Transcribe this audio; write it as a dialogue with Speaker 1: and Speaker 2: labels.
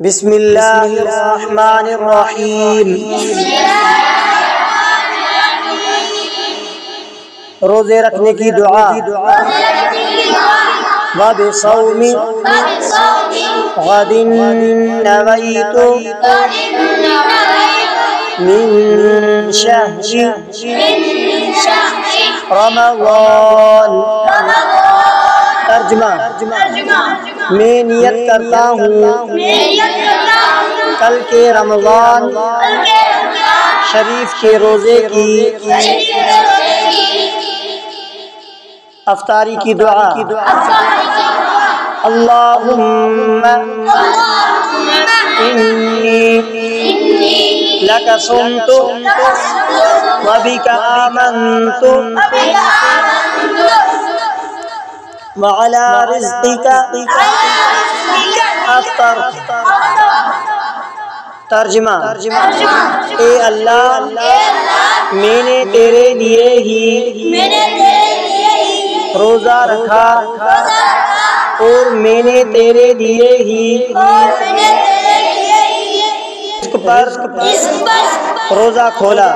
Speaker 1: بسم اللہ الرحمن الرحیم۔ روزے رکھنے کی دعا۔ وَبِصَوْمِ غَدٍ نَوَيْتُ مِن شَهْرِ رمضان۔ ترجمہ: میں نیت کرتا ہوں کل کے رمضان شریف کے روزے کی افطاری کی دعا۔ اللہم انی لک صمت وبک آمنت وعلی رزقک افطرت۔ ترجمہ: اے اللہ، میں نے تیرے لیے ہی روزہ رکھا اور میں نے تیرے لیے ہی رزق پر روزہ کھولا۔